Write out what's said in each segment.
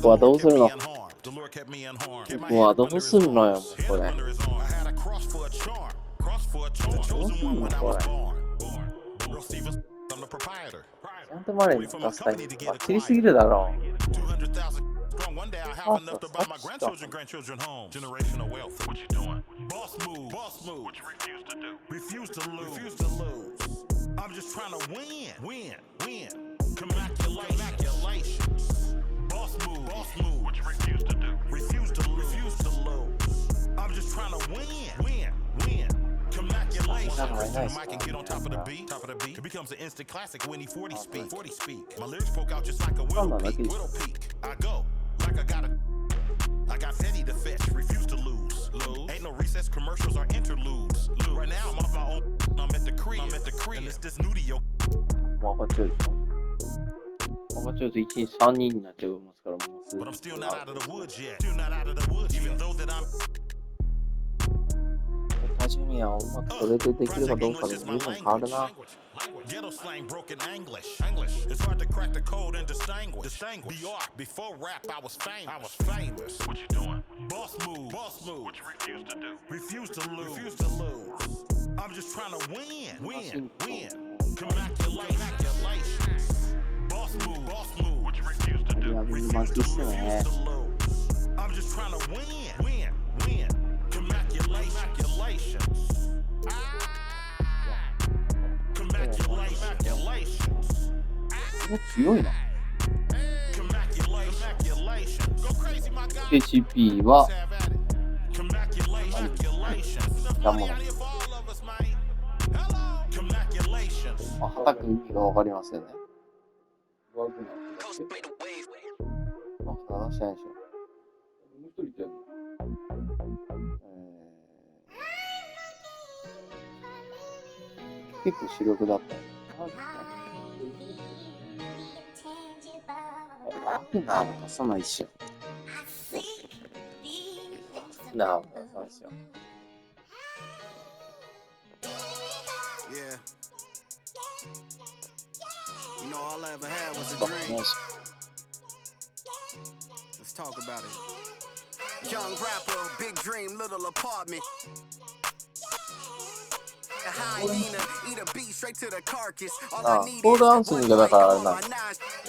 こはどうするの？ここはどうするのよ、もうこれ。どうすんのこれ。なんでマレーに出したいのか切りすぎるだろう。あ、そう、さっきか。I'm just trying to win. Congratulations. Boss move. What you refuse to do. Refuse to lose. I'm just trying to win. Congratulations. The mic can get on top of the beat. It becomes an instant classic when he 40 speak. My lyrics poke out just like a widow peak. I go like I got Fetty to fetch. Refuse to lose. Ain't no recess commercials or interludes. Right now I'm off my own. I'm at the crib. And it's this new to your. もう上がっちゃうでしょ。上がっちゃうと1日3人になっちゃいますから、もうすぐ。 But I'm still not out of the woods yet. Even though that I'm. 多重にはうまくそれでできるかどうかで随分変わるな。Ghetto slang, broken English. It's hard to crack the code and distinguish. BR, before rap, I was famous. What you doing? Boss move. What you refuse to do. Refuse to lose. I'm just trying to win. Congratulations. Boss move. What you refuse to do. Refuse to lose. I'm just trying to win. Congratulations. Congratulations. 強いな。KCP はだもの。あ、はたく意味がわかりませんね。あ、話してないでしょ。もう一人いたよ。結構主力だったよ。アフナーも出さないっしょ。アフナーも出さないっしょ。Yeah. You know, all I ever had was a dream. Let's talk about it. Young rapper, big dream, little apartment. A hyena, eat a beat straight to the carcass. All I need is コールアンソニーがだからあれな。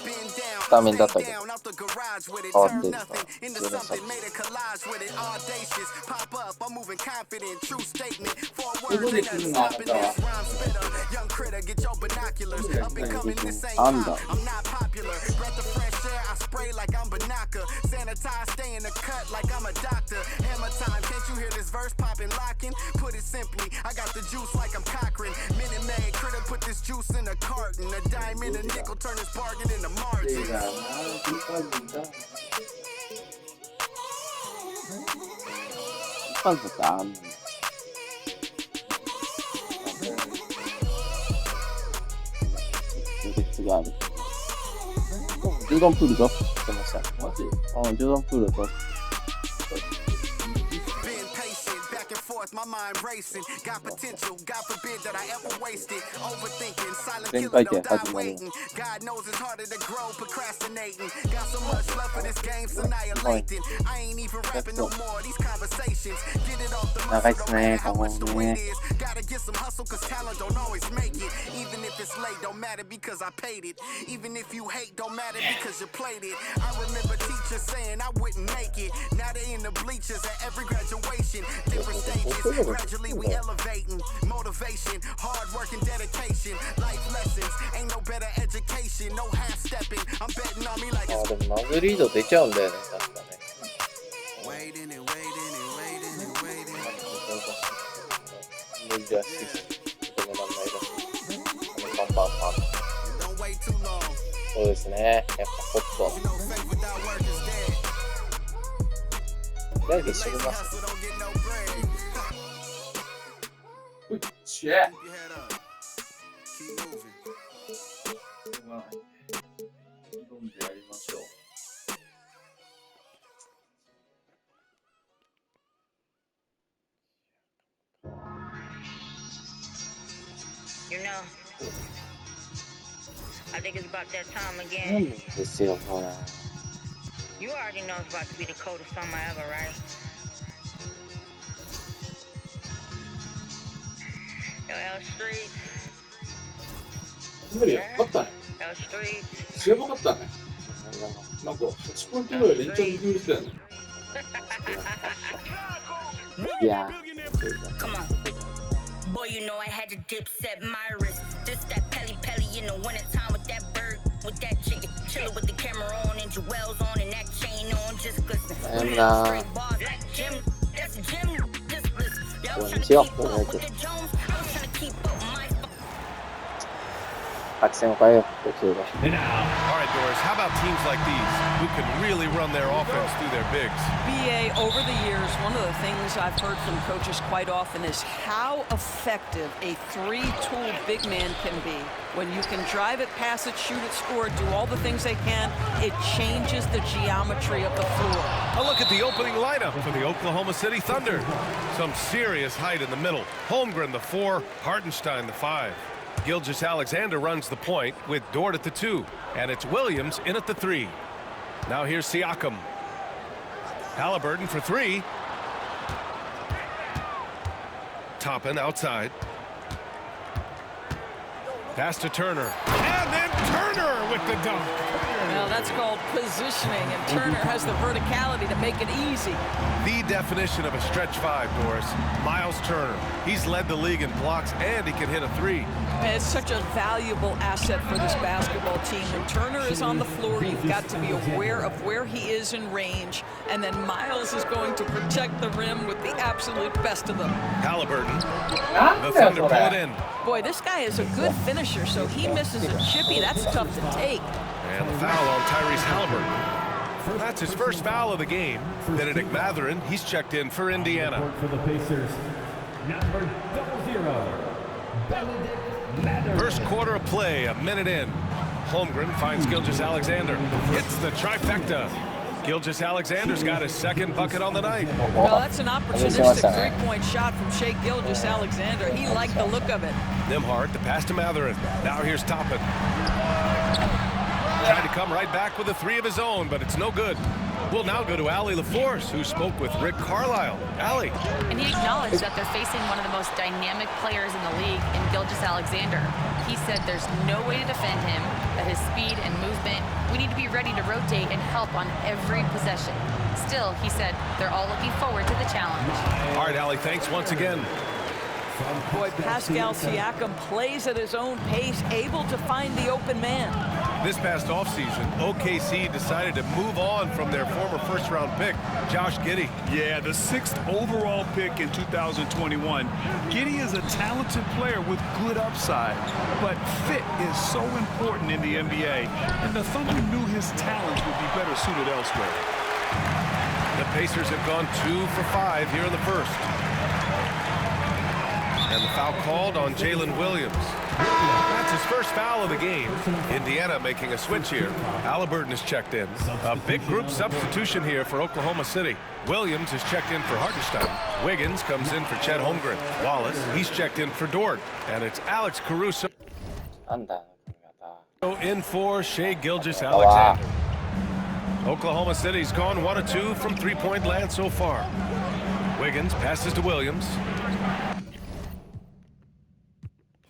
bend down, スタメンだったけど stay down, out the garage with it, 変わっ turn てる nothing into something, made a collage with it, audacious, pop up, I'm moving confident, true statement, 4 words, ain't nothing stopping this, rhyme spitter, young critter, get your binoculars, up and coming, this ain't pop, I'm not popular, breath of fresh air, I spray like I'm Banaka, sanitize, stay in the cut like I'm a doctor, hammer time, can't you hear this verse popping, locking, put it simply, I got the juice like I'm Cochran, Minute Maid, critter, put this juice in a carton, a dime in a nickel, turn this bargain into margin. パンツってあんのに。余熱がある。ジョーダンプールだって言ってました。マジ？うん、ジョーダンプールだって。My mind racing, got potential, God forbid that I ever waste it. Overthinking, silent 前 killer, 回 don't 転 die 始まります。 waiting. God knows it's harder to grow, procrastinating. Got so much love for this game, it's annihilating. I ain't even rapping no more, these conversations. Get it off the muscle, no matter how much the weight is. Gotta get some hustle, cause talent don't always make it. Even if it's late, don't matter because I paid it. Even if you hate, don't matter because you played it. I remember teachers saying I wouldn't make it. Now they in the bleachers at every graduation. Different stages. Gradually we elevating, motivation, hard work and dedication, life lessons, ain't no better education, no half stepping, I'm betting on me like あ、 it's でもマグリード出ちゃうんだよね、確かね。 waiting and waiting and waiting and waiting. 無理だし、認めらんないだし。パンパンパン。 Don't wait too long. そうですね、やっぱホット。 You know faith without work is dead. 誰で一緒にいます。 Hustle don't get no bread. シェ Keep your head up. Keep moving. 挑んでやりましょう。You know, I think it's about that time な again. んですよ、ほら。You already know it's about to be the coldest summer ever, right? Yo, L Street. 하늘이 컸다. L Street. 세번 갔다. 나고 10분 뛰어야 돼. 2.6km 때. Yeah. Come on. Boy, you know I had to dip set my wrist. This that Pelly Pelly in the wintertime with that bird, with that chicken. Chillin' with the camera on and Jewel's on and that chain on. Just glisten. Emma. Straight bars like Jim. That's Jim. Just listen. Y'all tryna 지역 keep up with the Jones. I was tryna keep up my. 박생 과요. 그거. All right, Doris, how about teams like these who can really run their offense through their bigs? BA, over the years, one of the things I've heard from coaches quite often is how effective a three-tool big man can be. When you can drive it, pass it, shoot it, score it, do all the things they can, it changes the geometry of the floor. A look at the opening lineup for the Oklahoma City Thunder. Some serious height in the middle. Holmgren, the 4, Hartenstein, the 5. Gilgeous-Alexander runs the point with Dort at the 2, and it's Williams in at the 3. Now here's Siakam. Halliburton for 3. Toppin outside. Pass to Turner. And then Turner with the dunk. Now that's called positioning, and Turner has the verticality to make it easy. The definition of a stretch 5, Doris. Miles Turner. He's led the league in blocks, and he can hit a 3. And it's such a valuable asset for this basketball team. When Turner is on the floor, you've got to be aware of where he is in range, and then Miles is going to protect the rim with the absolute best of them. Halliburton. The Thunder pull it in. Boy, this guy is a good finisher, so he misses a chippy. That's tough to take. And the foul on Tyrese Halliburton. That's his first foul of the game. Benedict Mathurin, he's checked in for Indiana. For the Pacers, number 00, Benedict Mathurin. First quarter of play, a minute in. Holmgren finds Gilgeous-Alexander. It's the trifecta. Gilgeous-Alexander's got his second bucket on the night. Well, that's an opportunistic three-point shot from Shai Gilgeous-Alexander. He liked the look of it. Nembhard, the pass to Mathurin. Now here's Toppin. Tried to come right back with a 3 of his own, but it's no good. We'll now go to Allie LaForce, who spoke with Rick Carlisle. Allie. And he acknowledged that they're facing one of the most dynamic players in the league in Gilgeous-Alexander. He said there's no way to defend him, that his speed and movement, we need to be ready to rotate and help on every possession. Still, he said they're all looking forward to the challenge. All right, Allie, thanks once again. Boy, Pascal Siakam plays at his own pace, able to find the open man. This past offseason, OKC decided to move on from their former first-round pick, Josh Giddey. Yeah, the 6th overall pick in 2021. Giddey is a talented player with good upside, but fit is so important in the NBA, and the Thunder knew his talents would be better suited elsewhere. The Pacers have gone 2 for 5 here in the first. And the foul called on Jalen Williams. That's his first foul of the game. Indiana making a switch here. Halliburton is checked in. A big group substitution here for Oklahoma City. Williams is checked in for Hartenstein. Wiggins comes in for Chet Holmgren. Wallace, he's checked in for Dort. And it's Alex Caruso 안다. in for Shai Gilgeous-Alexander. Oklahoma City's gone 1 of 2 from three-point land so far. Wiggins passes to Williams.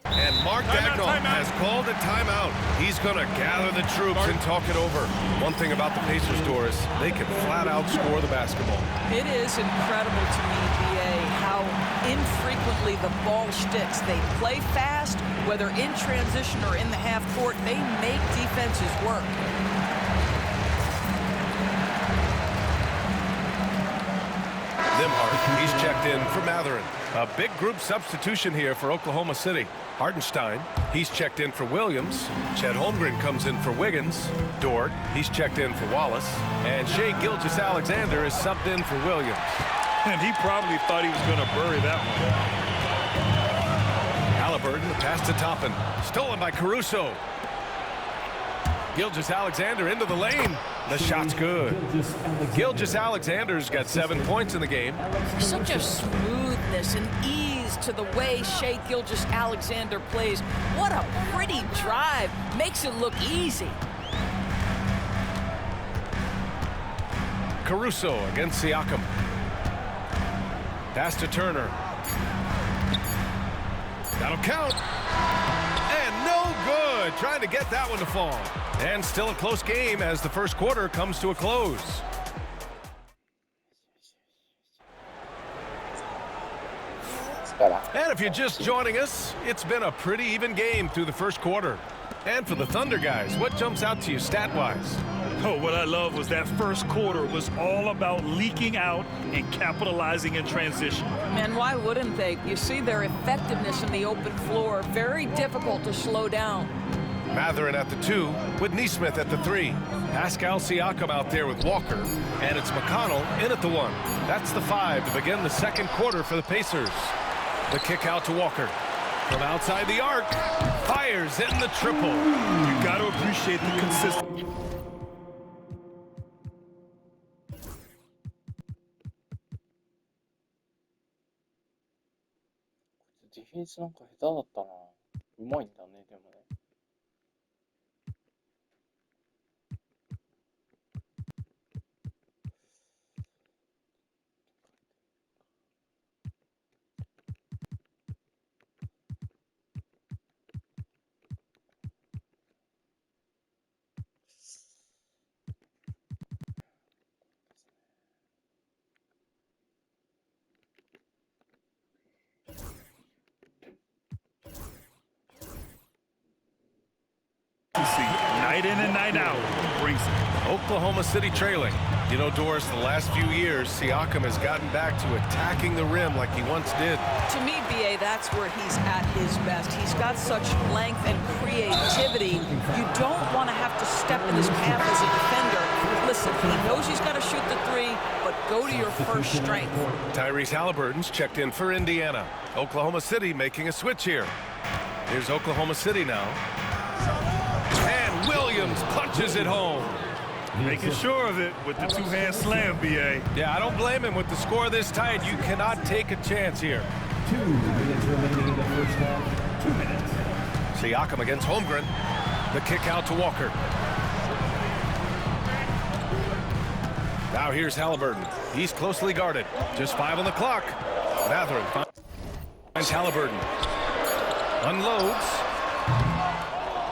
And Mark Daigneault has called a timeout. He's going to gather the troops and talk it over. One thing about the Pacers, Doris, they can flat out score the basketball. It is incredible to me, BA, how infrequently the ball sticks. They play fast, whether in transition or in the half court. They make defenses work. Nembhard, he's checked in for Mathurin. A big group substitution here for Oklahoma City. Hartenstein, he's checked in for Williams. Chet Holmgren comes in for Wiggins. Dort, he's checked in for Wallace. And Shai Gilgeous-Alexander is subbed in for Williams. And he probably thought he was going to bury that one. Halliburton, the pass to Toppin. Stolen by Caruso. Gilgeous-Alexander into the lane. The shot's good. Gilgeous-Alexander's got 7 points in the game. Such a smoothness and ease to the way Shai Gilgeous-Alexander plays. What a pretty drive. Makes it look easy. Caruso against Siakam. Pass to Turner. That'll count. And no good. Trying to get that one to fall. And still a close game as the first quarter comes to a close. And if you're just joining us, it's been a pretty even game through the first quarter. And for the Thunder guys, what jumps out to you stat-wise? Oh, what I love was that first quarter was all about leaking out and capitalizing in transition. And why wouldn't they? You see their effectiveness in the open floor. Very difficult to slow down. Mathurin at the 2 with Nesmith at the 3. Pascal Siakam out there with Walker. And it's McConnell in at the 1. That's the 5 to begin the second quarter for the Pacers. The kick out to Walker. From outside the arc. Fires in the triple. You got to appreciate the consistency.ディフェンスなんか下手だったな。うまいんだね、でもね。Night in and night out brings it. Oklahoma City trailing. You know, Doris, the last few years, Siakam has gotten back to attacking the rim like he once did. To me, BA, that's where he's at his best. He's got such length and creativity. You don't want to have to step in his path as a defender. Listen, he knows he's got to shoot the 3, but go to your first strength. Tyrese Halliburton's checked in for Indiana. Oklahoma City making a switch here. Here's Oklahoma City now. And Williams punches it home. Making sure of it with the two-hand slam, BA. Yeah, I don't blame him with the score this tight. You cannot take a chance here. 2 minutes remaining in the first half. 2 minutes. Siakam against Holmgren. The kick out to Walker. Now here's Halliburton. He's closely guarded. Just 5 on the clock. Mathurin finds Halliburton. Unloads.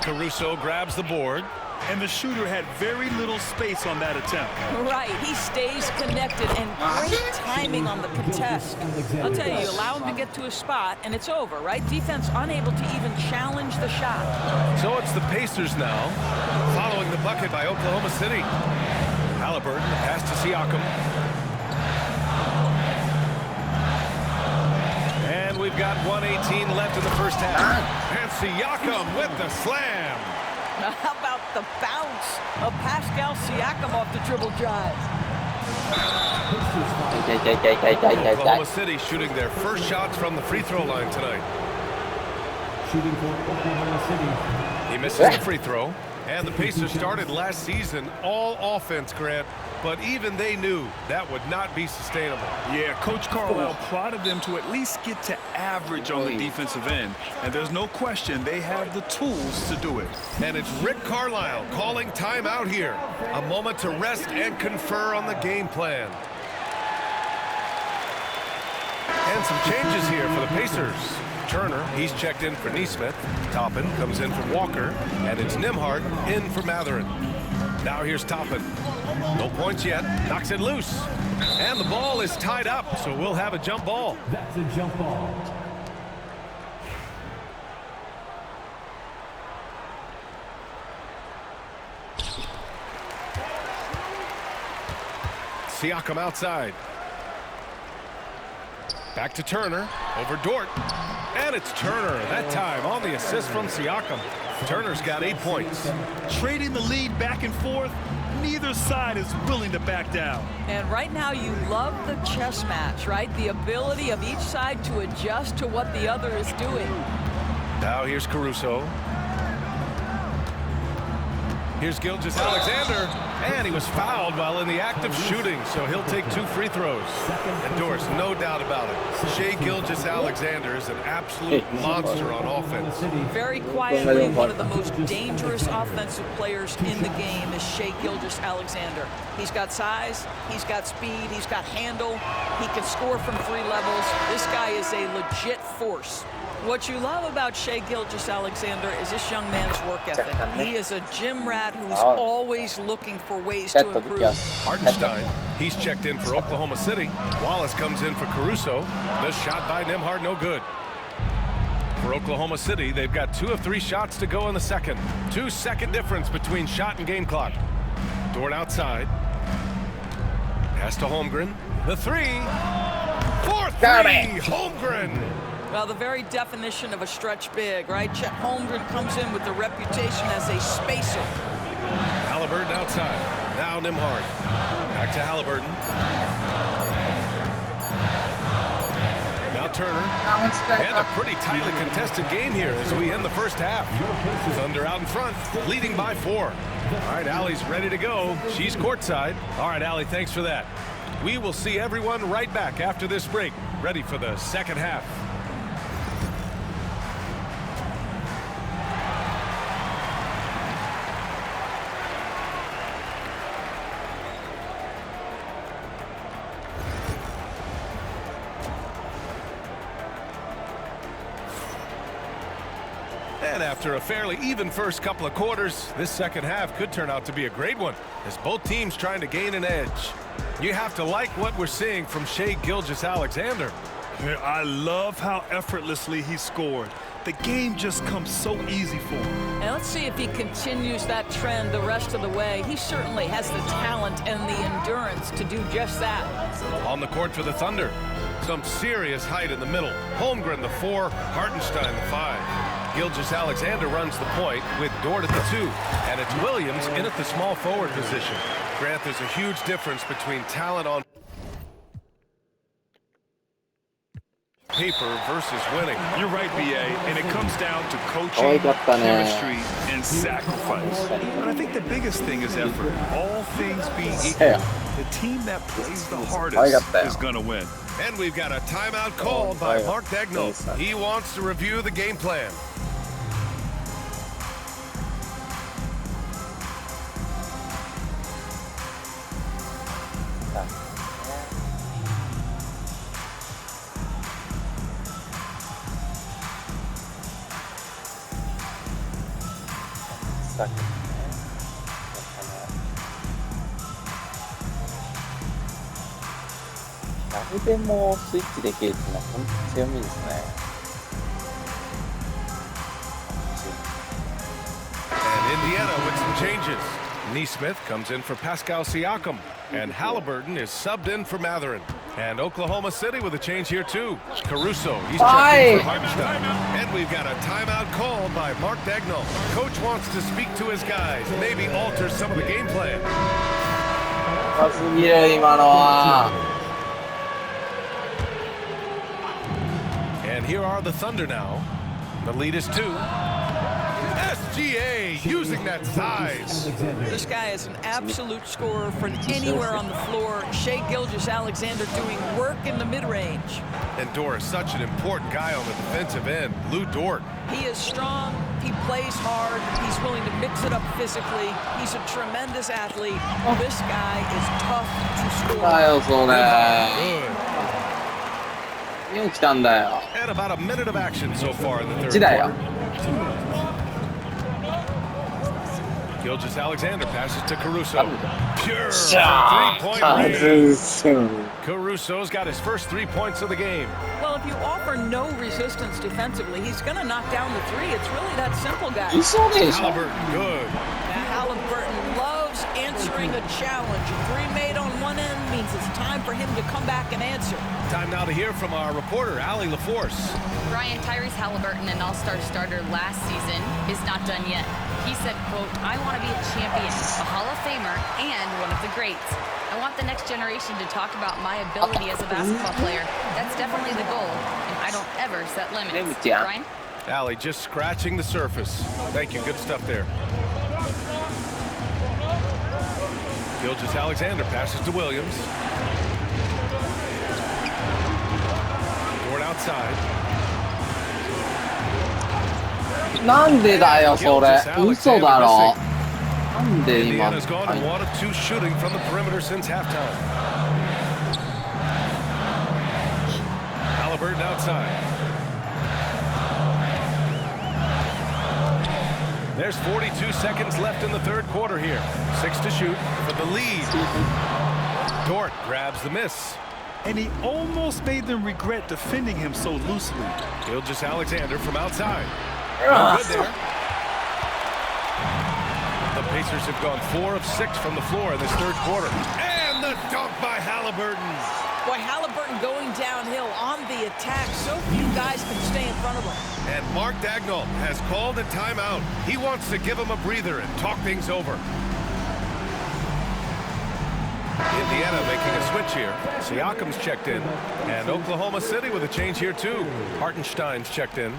Caruso grabs the board. And the shooter had very little space on that attempt. Right, he stays connected and great timing on the contest. I'll tell you, allow him to get to a spot and it's over, right? Defense unable to even challenge the shot. So it's the Pacers now, following the bucket by Oklahoma City. Halliburton, the pass to Siakam. And we've got 1:18 left in the first half. And Siakam with the slam. Now, how about the bounce of Pascal Siakam off the dribble drive? Oklahoma City shooting their first shots from the free throw line tonight. Shooting for Oklahoma City. He misses the free throw. And the Pacers started last season all offense, Grant, but even they knew that would not be sustainable. Yeah, Coach Carlisle prodded them to at least get to average on the defensive end. And there's no question they have the tools to do it. And it's Rick Carlisle calling timeout here. A moment to rest and confer on the game plan. And some changes here for the Pacers. Turner, he's checked in for Nesmith. Toppin comes in for Walker. And it's Nembhard in for Mathurin. Now here's Toppin. No points yet. Knocks it loose. And the ball is tied up, so we'll have a jump ball. That's a jump ball. Siakam outside. Back to Turner. Over Dort. And it's Turner, that time on the assist from Siakam. Turner's got 8 points. Trading the lead back and forth, neither side is willing to back down. And right now you love the chess match, right? The ability of each side to adjust to what the other is doing. Now here's Caruso. Here's Gilgeous Alexander, and he was fouled while in the act of shooting, so he'll take 2 free throws. And Doris, no doubt about it, Shai Gilgeous-Alexander is an absolute monster on offense. Very quietly, one of the most dangerous offensive players in the game is Shai Gilgeous-Alexander. He's got size, he's got speed, he's got handle, he can score from 3 levels. This guy is a legit force. What you love about Shai Gilgeous-Alexander is this young man's work ethic. He is a gym rat who's always looking for ways to improve. Hartenstein, he's checked in for Oklahoma City. Wallace comes in for Caruso. The shot by Nembhard, no good. For Oklahoma City, they've got 2 of 3 shots to go in the second. 2-second difference between shot and game clock. Dort outside. Pass to Holmgren. The 3. 4-3. Holmgren. Well, the very definition of a stretch big, right? Chet Holmgren comes in with the reputation as a spacer. Halliburton outside. Now Nembhard. Back to Halliburton. Now Turner. And a pretty tightly contested game here as we end the first half. Thunder out in front, leading by 4. All right, Allie's ready to go. She's courtside. All right, Allie, thanks for that. We will see everyone right back after this break, ready for the second half. And after a fairly even first couple of quarters, this second half could turn out to be a great one as both teams trying to gain an edge. You have to like what we're seeing from Shai Gilgeous-Alexander. I love how effortlessly he scored. The game just comes so easy for him. And let's see if he continues that trend the rest of the way. He certainly has the talent and the endurance to do just that. On the court for the Thunder, some serious height in the middle. Holmgren the 4, Hartenstein the 5. Gilgeous-Alexander runs the point with Dort at the 2, and it's Williams in at the small forward position. Grant, there's a huge difference between talent on paper versus winning. You're right, BA, and it comes down to coaching, chemistry, and sacrifice. But I think the biggest thing is effort. All things being equal, the team that plays the hardest is going to win. And we've got a timeout called by Mark Daigneault. He wants to review the game plan.誰でもスイッチできるっていうのは本当に強みですね。And Indiana with some changes. Nesmith comes in for Pascal Siakam, and Halliburton is subbed in for Mathurin. And Oklahoma City with a change here too. Caruso, he's checked in for Hartenstein. And we've got a timeout called by Mark Daigneault. Coach wants to speak to his guys, maybe alter some of the game plan. And here are the Thunder now. The lead is 2. SGA using that size. This guy is an absolute scorer from anywhere on the floor. Shai Gilgeous-Alexander doing work in the mid-range. And Doris, such an important guy on the defensive end. Lou Dort. He is strong. He plays hard. He's willing to mix it up physically. He's a tremendous athlete. This guy is tough to score. Good. よう来たんだよ。 And about a minute of action so far in the third quarter. Gilgeous-Alexander passes to Caruso. Pure three-point range. Caruso's got his first 3 points of the game. Well, if you offer no resistance defensively, he's going to knock down the 3. It's really that simple, guys. Halliburton, good. Now, Halliburton loves answering a challenge. A 3 made on one end means it's time for him to come back and answer. Time now to hear from our reporter, Allie LaForce. Ryan, Tyrese Halliburton, an all-star starter last season, is not done yet. He said, quote, I want to be a champion, a Hall of Famer, and one of the greats. I want the next generation to talk about my ability as a basketball player. That's definitely the goal, and I don't ever set limits. Ryan? Allie just scratching the surface. Thank you. Good stuff there. Gilgeous-Alexander passes to Williams. Dort outside. なんでだよそれ。嘘だろ。なんで今。 Indiana's gone to 1 of 2 shooting from the perimeter since halftime. Halliburton outside. There's 42 seconds left in the third quarter here. 6 to shoot for the lead. Dort grabs the miss. And he almost made them regret defending him so loosely. Gilgeous-Alexander from outside. No good there. The Pacers have gone 4 of 6 from the floor in this third quarter. And the dunk by Halliburton. Boy, Halliburton going downhill on the attack. So few guys can stay in front of him. And Mark Daigneault has called a timeout. He wants to give him a breather and talk things over. Indiana making a switch here. Siakam's checked in. And Oklahoma City with a change here too. Hartenstein's checked in.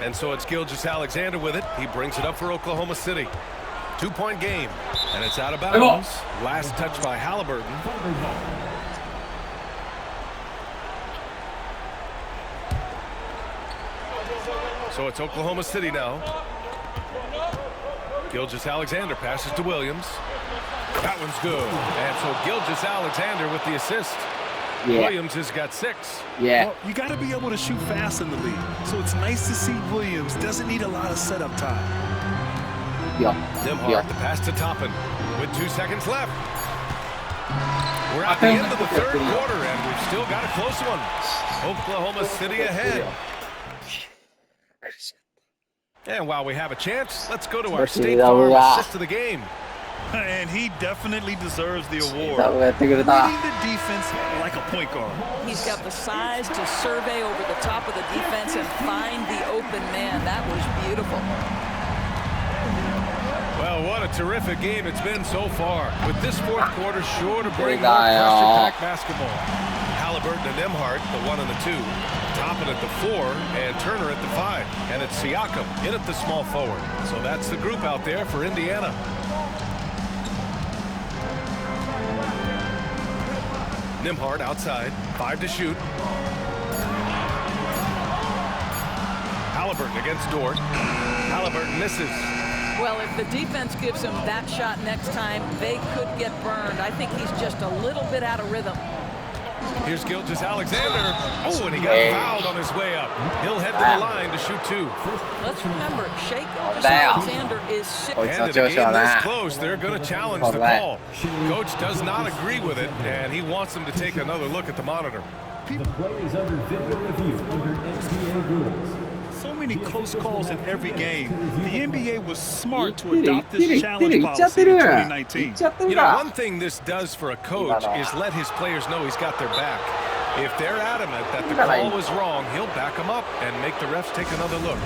And so it's Gilgeous-Alexander with it. He brings it up for Oklahoma City. 2-point game. And it's out of bounds. Last touch by Halliburton. So it's Oklahoma City now. Gilgeous-Alexander passes to Williams. That one's good. And so Gilgeous-Alexander with the assist. Yeah. Williams has got 6. Yeah. Well, you got to be able to shoot fast in the league. So it's nice to see Williams doesn't need a lot of setup time. Yeah. Nembhard the pass to Toppin with 2 seconds left. We're at the end of the third quarter, and we've still got a close one. Oklahoma City ahead. And while we have a chance, let's go to our State Farm assist of the game. And he definitely deserves the award. 多分やってくれた。 Leading the defense like a point guard. He's got the size to survey over the top of the defense and find the open man. That was beautiful. Well, what a terrific game it's been so far. With this fourth quarter sure to bring more pressure-packed basketball. Halliburton and Nembhard, the 1 and the 2. Toppin at the 4 and Turner at the 5. And it's Siakam in at the small forward. So that's the group out there for Indiana. Nembhard outside, 5 to shoot. Halliburton against Dort. Halliburton misses. Well, if the defense gives him that shot next time, they could get burned. I think he's just a little bit out of rhythm. Here's Gilgeous-Alexander. Oh, and he got fouled on his way up. He'll head to the line to shoot 2. Let's remember, Shai Gilgeous-Alexander is 6. And in a game this close, they're going to challenge the call. Coach does not agree with it, and he wants them to take another look at the monitor. The play is under video review under NBA rules. So many close calls in every game. The NBA was smart to adopt this challenge policy in 2019. You know, one thing this does for a coach is let his players know he's got their back. If they're adamant that the call was wrong, he'll back them up and make the refs take another look.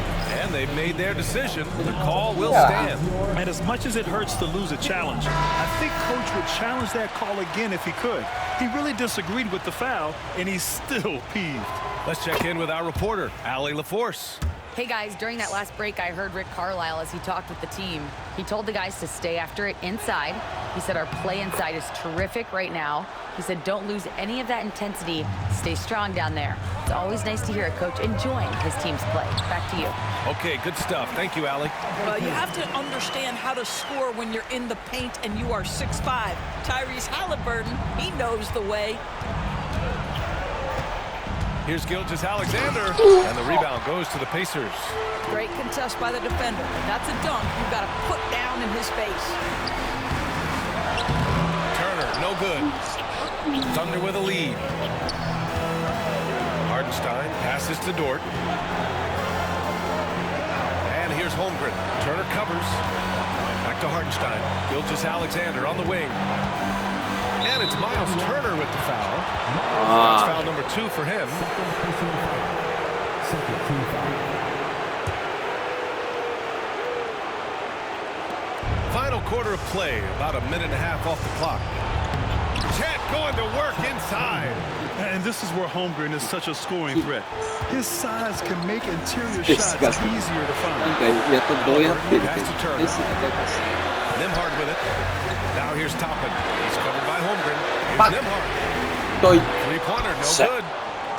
And they've made their decision. The call will stand. And as much as it hurts to lose a challenge, I think Coach would challenge that call again if he could. He really disagreed with the foul, and he's still peeved. Let's check in with our reporter, Allie LaForce. Hey guys, during that last break, I heard Rick Carlisle as he talked with the team. He told the guys to stay after it inside. He said our play inside is terrific right now. He said don't lose any of that intensity. Stay strong down there. It's always nice to hear a coach enjoying his team's play. Back to you. Okay, good stuff. Thank you, Allie. Well, you have to understand how to score when you're in the paint and you are 6'5". Tyrese Halliburton, he knows the way. Here's Gilgeous-Alexander, and the rebound goes to the Pacers. Great contest by the defender. That's a dunk you've got to put down in his face. Turner, no good. Thunder with a lead. Hartenstein passes to Dort. And here's Holmgren. Turner covers. Back to Hartenstein. Gilgeous-Alexander on the wing. And it's Miles Turner with the foul. That's foul number 2 for him. Final quarter of play, about a minute and a half off the clock. Chet going to work inside. And this is where Holmgren is such a scoring threat. His size can make interior shots easier to find. Pass to Turner. Nimhard with it. Now here's Toppin. He's covered by Holmgren. Here's Fuck. Nimhard. とい Three-pointer, no Shit. good.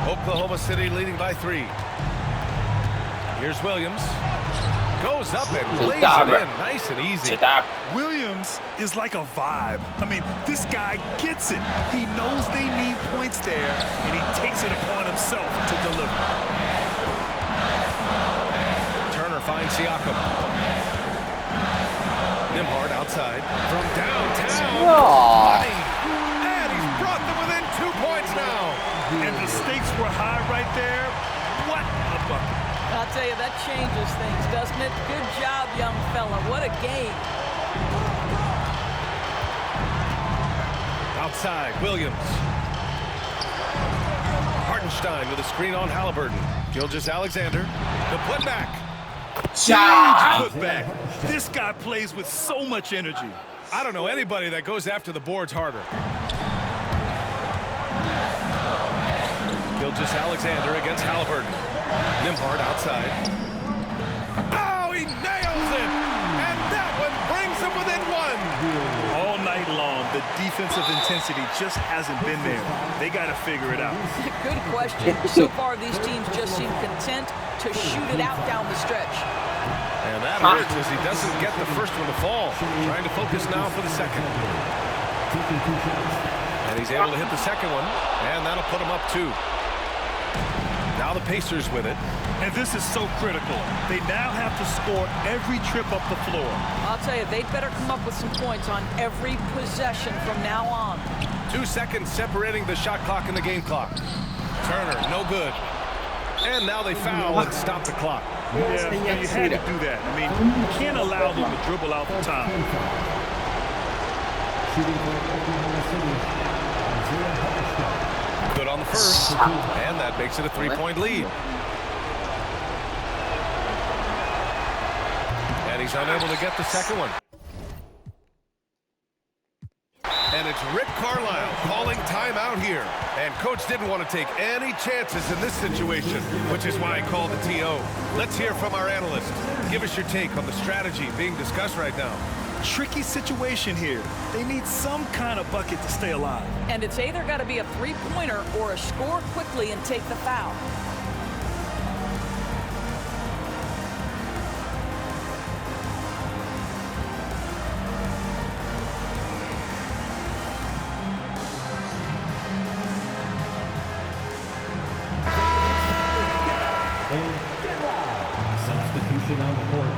Oklahoma City leading by 3. Here's Williams. Goes up and lays it in. Nice and easy. Williams is like a vibe. I mean, this guy gets it. He knows they need points there, and he takes it upon himself to deliver. Turner finds Siakam. Nimhard outside. From downtown. Aw. And he's brought them within 2 points now. And the stakes were high right there. What a bucket. I'll tell you, that changes things, doesn't it? Good job, young fella. What a game. Outside, Williams. Hartenstein with a screen on Halliburton. Gilgeous-Alexander. The putback. Huge putback. This guy plays with so much energy. I don't know anybody that goes after the boards harder. Gilgeous-Alexander against Halliburton. Nimhard outside. Oh, he nails it! And that one brings him within 1. All night long, the defensive intensity just hasn't been there. They got to figure it out. Good question. So far, these teams just seem content to shoot it out down the stretch. And that hurts as he doesn't get the first one to fall. Trying to focus now for the second. And he's able to hit the second one, and that'll put him up 2. Now the Pacers with it. And this is so critical. They now have to score every trip up the floor. I'll tell you, they'd better come up with some points on every possession from now on. 2 seconds separating the shot clock and the game clock. Turner, no good. And now they foul and stop the clock. Yeah, you had to do that. I mean, you can't allow them to dribble out the time. Good on the first, and that makes it a 3-point lead. And he's unable to get the second one. And it's Rick Carlisle calling timeout here. And coach didn't want to take any chances in this situation, which is why he called the TO. Let's hear from our analyst. Give us your take on the strategy being discussed right now. Tricky situation here. They need some kind of bucket to stay alive. And it's either got to be a three-pointer or a score quickly and take the foul. Substitution on the court.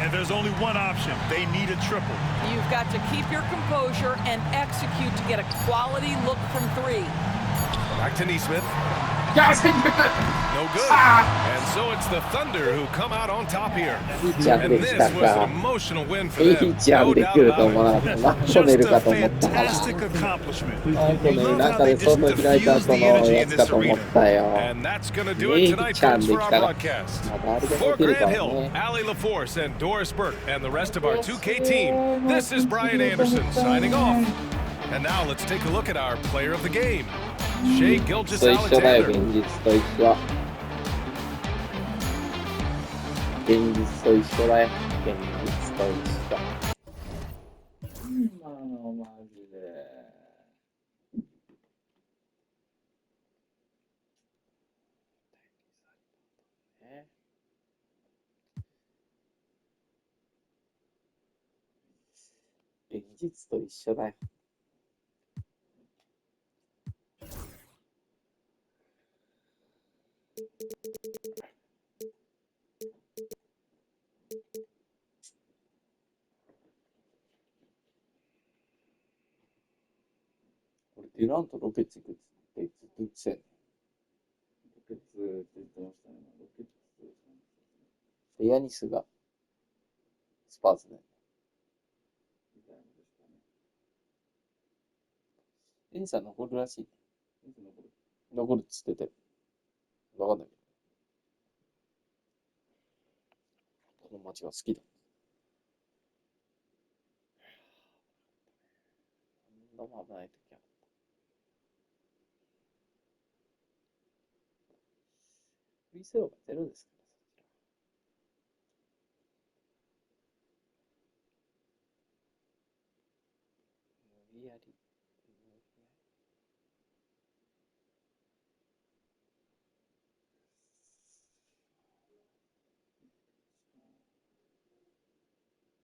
And there's only one option. They need a triple. You've got to keep your composure and execute to get a quality look from 3. Back to Nesmith. No good. And so it's the Thunder who come out on top here. And this was an emotional win for them. No doubt about it. Just a fantastic accomplishment. Love how they just diffuse the energy in this arena. And that's going to do it tonight, folks, for our broadcast. For Grant Hill, Allie LaForce, and Doris Burke, and the rest of our 2K team, this is Brian Anderson signing off. And now let's take a look at our player of the game, Shai Gilgeous-Alexander. 現実と一緒だよ。現実と一緒。マジで。現実と一緒だよ。俺、デュラント・ロケッツ行くってずっと言ってたよね。ロケッツって言ってましたね。ロケッツ。ヤニスがスパーズで。みたいなことですかね。エンさん残るらしい。残るっつってて。わかんないけど。この街が好きだ。何度も危ない時あった。フリースローが0ですから。リアリ